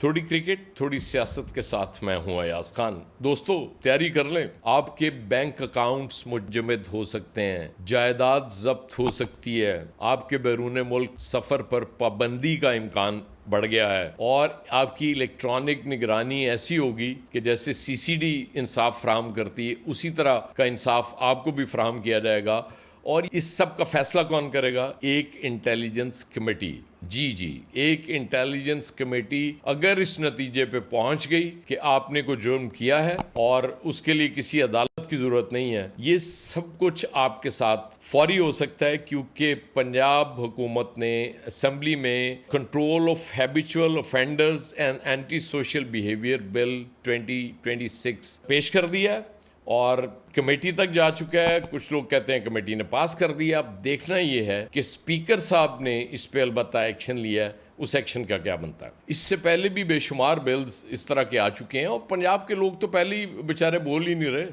थोड़ी क्रिकेट थोड़ी सियासत के साथ मैं हूं अयाज खान। दोस्तों तैयारी कर लें, आपके बैंक अकाउंट्स मुजमद हो सकते हैं, जायदाद जब्त हो सकती है, आपके बैरून मुल्क सफर पर पाबंदी का इम्कान बढ़ गया है और आपकी इलेक्ट्रॉनिक निगरानी ऐसी होगी कि जैसे सीसीडी इंसाफ फराहम करती है उसी तरह का इंसाफ आपको भी फराहम किया जाएगा। और इस सब का फैसला कौन करेगा? एक इंटेलिजेंस कमेटी। जी, एक इंटेलिजेंस कमेटी अगर इस नतीजे पे पहुंच गई कि आपने कोई जुर्म किया है और उसके लिए किसी अदालत की जरूरत नहीं है, ये सब कुछ आपके साथ फौरी हो सकता है, क्योंकि पंजाब हुकूमत ने असेंबली में control of habitual offenders and anti social behaviour bill 2026 पेश कर दिया है और कमेटी तक जा चुका है। कुछ लोग कहते हैं कमेटी ने पास कर दिया। अब देखना यह है कि स्पीकर साहब ने इस पे अलबत्ता एक्शन लिया है, उस एक्शन का क्या बनता है। इससे पहले भी बेशुमार बिल्स इस तरह के आ चुके हैं और पंजाब के लोग तो पहले ही बेचारे बोल ही नहीं रहे।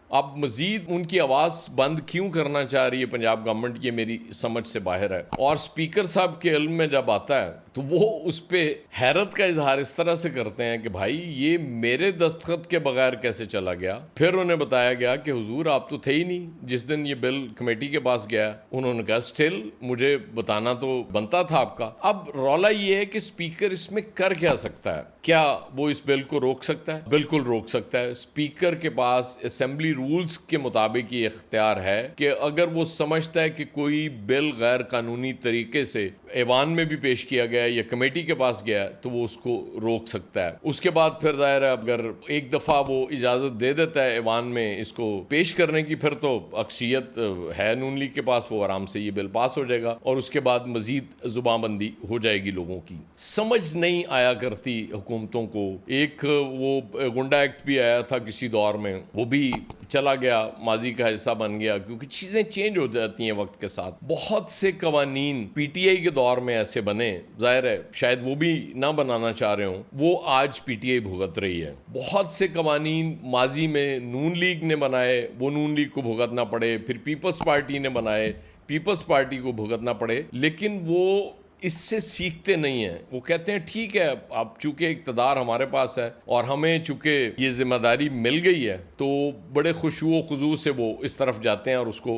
अब मजीद उनकी आवाज़ बंद क्यों करना चाह रही है पंजाब गवर्नमेंट, ये मेरी समझ से बाहर है। और स्पीकर साहब के इल्म में जब आता है तो वो उस पर हैरत का इजहार इस तरह से करते हैं कि भाई ये मेरे दस्तखत के बगैर कैसे चला गया। फिर उन्हें बताया गया कि हुजूर आप तो थे ही नहीं जिस दिन ये बिल कमेटी के पास गया। उन्होंने कहा स्टिल मुझे बताना तो बनता था आपका। अब रौला ये है कि स्पीकर इसमें कर क्या सकता है? क्या वो इस बिल को रोक सकता है? बिल्कुल रोक सकता है। स्पीकर के पास असेंबली रूल्स के मुताबिक ये इख्तियार है कि अगर वो समझता है कि कोई बिल गैर कानूनी तरीके से ऐवान में भी पेश किया गया या कमेटी के पास गया तो वो उसको रोक सकता है। उसके बाद फिर जाहिर है अगर एक दफ़ा वो इजाज़त दे देता है ऐवान में इसको पेश करने की, फिर तो अक्सियत है नून लीग के पास, वो आराम से ये बिल पास हो जाएगा और उसके बाद मजीद जुबानबंदी हो जाएगी। लोगों की समझ नहीं आया करती हुकूमतों को। एक वो गुंडा एक्ट भी आया था किसी दौर में, वो भी चला गया, माजी का हिस्सा बन गया, क्योंकि चीज़ें चेंज हो जाती हैं वक्त के साथ। बहुत से कवानीन पीटीआई के दौर में ऐसे बने, जाहिर है शायद वो भी ना बनाना चाह रहे हों, वो आज पीटीआई भुगत रही है। बहुत से कवानीन माजी में नून लीग ने बनाए, वो नून लीग को भुगतना पड़े, फिर पीपल्स पार्टी ने बनाए, पीपल्स पार्टी को भुगतना पड़े, लेकिन वो इससे सीखते नहीं हैं। वो कहते हैं ठीक है अब चूंकि इक़्तिदार हमारे पास है और हमें चूंकि ये जिम्मेदारी मिल गई है, तो बड़े खुशू खुजू से वो इस तरफ जाते हैं और उसको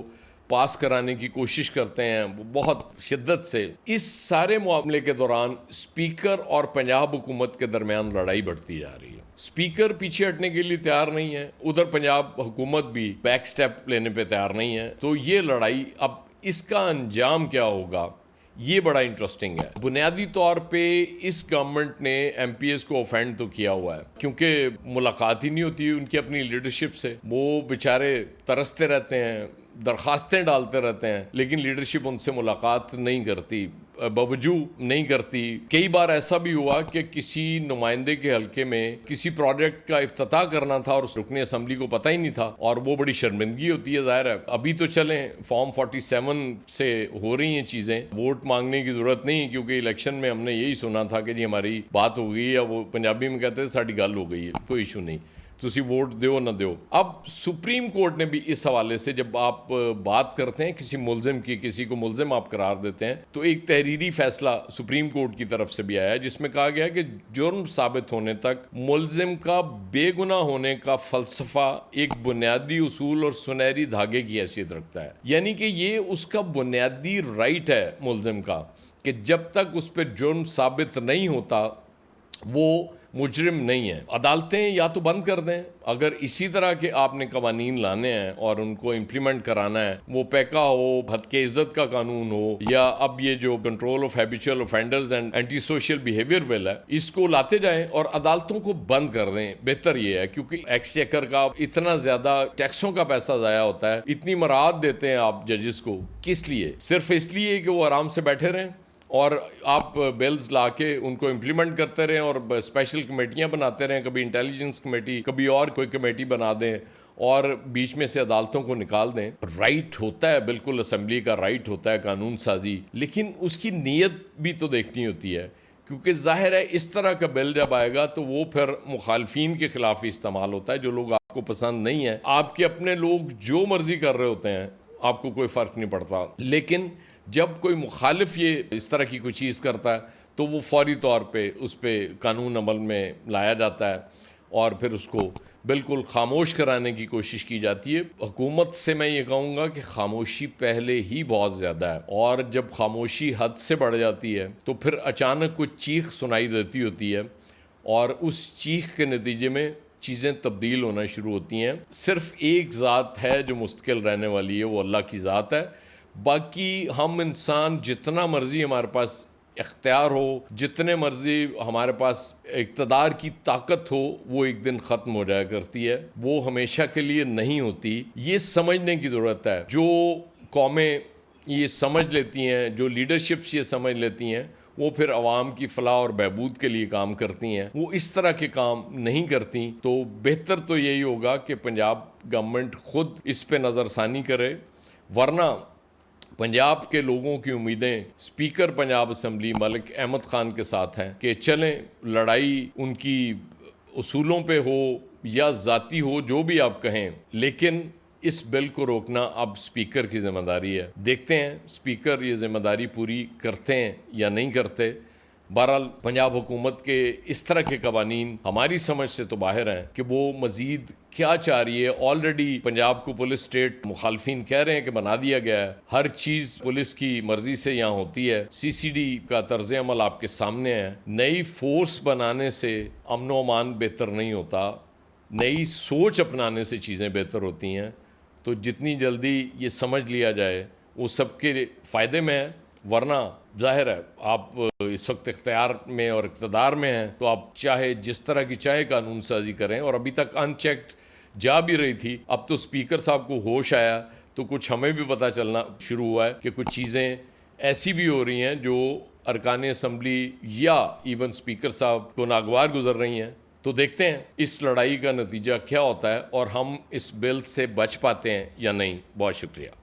पास कराने की कोशिश करते हैं बहुत शिद्दत से। इस सारे मामले के दौरान स्पीकर और पंजाब हुकूमत के दरमियान लड़ाई बढ़ती जा रही है। स्पीकर पीछे हटने के लिए तैयार नहीं है, उधर पंजाब हुकूमत भी बैक स्टेप लेने पे तैयार नहीं है। तो ये लड़ाई, अब इसका अंजाम क्या होगा, ये बड़ा इंटरेस्टिंग है। बुनियादी तौर पे इस गवर्नमेंट ने एमपीएस को ऑफेंड तो किया हुआ है, क्योंकि मुलाकात ही नहीं होती उनकी अपनी लीडरशिप से। वो बेचारे तरसते रहते हैं, दरखास्तें डालते रहते हैं, लेकिन लीडरशिप उनसे मुलाकात नहीं करती, बावजूद नहीं करती। कई बार ऐसा भी हुआ कि किसी नुमाइंदे के हल्के में किसी प्रोजेक्ट का इफ्तिताह करना था और रुकनी असम्बली को पता ही नहीं था, और वो बड़ी शर्मिंदगी होती है। जाहिर है अभी तो चलें फॉर्म 47 से हो रही हैं चीज़ें, वोट मांगने की ज़रूरत नहीं, क्योंकि इलेक्शन में हमने यही सुना था कि जी हमारी बात हो गई, या वो पंजाबी में कहते हैं साड़ी गल हो गई है, कोई इशू नहीं, तुसी वोट दो ना दो। अब सुप्रीम कोर्ट ने भी इस हवाले से, जब आप बात करते हैं किसी मुलजिम की, किसी को मुलजिम आप करार देते हैं, तो एक तहरीरी फैसला सुप्रीम कोर्ट की तरफ से भी आया है जिसमें कहा गया कि जुर्म साबित होने तक मुलजिम का बेगुनाह होने का फलसफा एक बुनियादी उसूल और सुनहरी धागे की हैसियत रखता है। यानी कि ये उसका बुनियादी राइट है मुलजिम का कि जब तक उस पर जुर्म साबित नहीं होता वो मुजरिम नहीं है। अदालतें या तो बंद कर दें, अगर इसी तरह के आपने कवानीन लाने हैं और उनको इम्प्लीमेंट कराना है, वो पैका हो, हद के इज्जत का कानून हो, या अब ये जो control of habitual offenders and anti social behaviour bill है, इसको लाते जाएं और अदालतों को बंद कर दें। बेहतर ये है, क्योंकि एक्सचेकर का इतना ज्यादा टैक्सों का पैसा जाया होता है, इतनी मराहत देते हैं आप जजेस को, किस लिए? सिर्फ इसलिए कि वो आराम से बैठे रहें और आप बिल्स ला के उनको इम्प्लीमेंट करते रहें और स्पेशल कमेटियां बनाते रहें, कभी इंटेलिजेंस कमेटी, कभी और कोई कमेटी बना दें और बीच में से अदालतों को निकाल दें। राइट होता है, बिल्कुल असेंबली का राइट होता है कानून साजी, लेकिन उसकी नीयत भी तो देखनी होती है, क्योंकि जाहिर है इस तरह का बिल जब आएगा तो वो फिर मुखालफीन के खिलाफ ही इस्तेमाल होता है। जो लोग आपको पसंद नहीं है, आपके अपने लोग जो मर्जी कर रहे होते हैं, आपको कोई फ़र्क नहीं पड़ता, लेकिन जब कोई मुखालिफ ये इस तरह की कोई चीज़ करता है तो वो फौरी तौर पे उस पर कानून अमल में लाया जाता है और फिर उसको बिल्कुल खामोश कराने की कोशिश की जाती है। हुकूमत से मैं ये कहूँगा कि खामोशी पहले ही बहुत ज़्यादा है, और जब खामोशी हद से बढ़ जाती है तो फिर अचानक कुछ चीख सुनाई देती होती है और उस चीख के नतीजे में चीज़ें तब्दील होना शुरू होती हैं। सिर्फ एक ज़ात है जो मुस्तकिल रहने वाली है, वो अल्लाह की ज़ात है। बाकी हम इंसान जितना मर्ज़ी हमारे पास इख्तियार हो, जितने मर्जी हमारे पास इक़्तिदार की ताकत हो, वो एक दिन ख़त्म हो जाया करती है, वो हमेशा के लिए नहीं होती। ये समझने की ज़रूरत है। जो कौमें ये समझ लेती हैं, जो लीडरशिप्स ये समझ लेती हैं, वो फिर आवाम की फ़लाह और बहबूद के लिए काम करती हैं। वो इस तरह के काम नहीं करती। तो बेहतर तो यही होगा कि पंजाब गवर्नमेंट ख़ुद इस पे नज़रसानी करे, वरना पंजाब के लोगों की उम्मीदें स्पीकर पंजाब असम्बली मलिक अहमद ख़ान के साथ हैं कि चलें, लड़ाई उनकी उसूलों पे हो या ज़ाती हो, जो भी आप कहें, लेकिन इस बिल को रोकना अब स्पीकर की ज़िम्मेदारी है। देखते हैं स्पीकर ये ज़िम्मेदारी पूरी करते हैं या नहीं करते। बहरहाल पंजाब हुकूमत के इस तरह के कवानीन हमारी समझ से तो बाहर हैं कि वो मज़ीद क्या चाह रही है। ऑलरेडी पंजाब को पुलिस स्टेट मुखालफिन कह रहे हैं कि बना दिया गया है, हर चीज़ पुलिस की मर्जी से यहाँ होती है। CCD का तर्ज अमल आपके सामने है। नई फोर्स बनाने से अमन व अमान बेहतर नहीं होता, नई सोच अपनाने से चीज़ें बेहतर होती हैं। तो जितनी जल्दी ये समझ लिया जाए वो सबके फ़ायदे में है, वरना जाहिर है आप इस वक्त इख्तियार में और इक़्तिदार में हैं तो आप चाहे जिस तरह की चाहे कानून साजी करें, और अभी तक अनचेक्ड जा भी रही थी। अब तो स्पीकर साहब को होश आया तो कुछ हमें भी पता चलना शुरू हुआ है कि कुछ चीज़ें ऐसी भी हो रही हैं जो अरकान असम्बली या इवन स्पीकर साहब को नागवार गुजर रही हैं। तो देखते हैं इस लड़ाई का नतीजा क्या होता है और हम इस बिल से बच पाते हैं या नहीं। बहुत शुक्रिया।